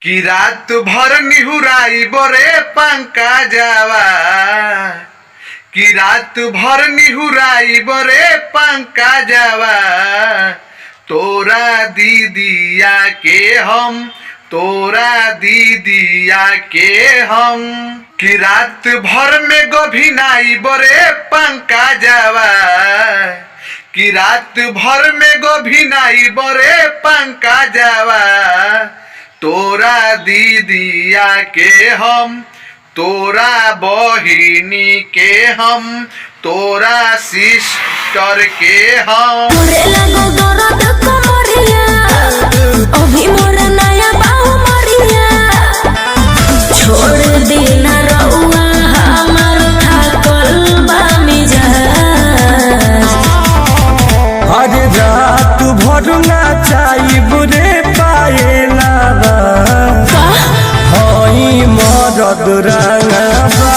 कि रात भर निहुराई बरे पंका जावा, कि रात भर निहुराई बरे पंका जावा। तोरा दीदिया के हम, तोरा दीदिया के हम, कि रात भर में गोभिनाई बरे पंका जावा, कि रात भर में गोभिनाई बरे पंका जावा। तोरा दीदिया के हम, तोरा बहिनी के हम, तोरा सिस्टर के हम। मोरे लगो दर्द कमरिया, अभी मोर नया बाहु मरिया। छोड़ देना रउआ हमार थाकल बा मिजाज। हर रात भर नाचाई बुरे पाएला बा, हई मरद रंगा बा।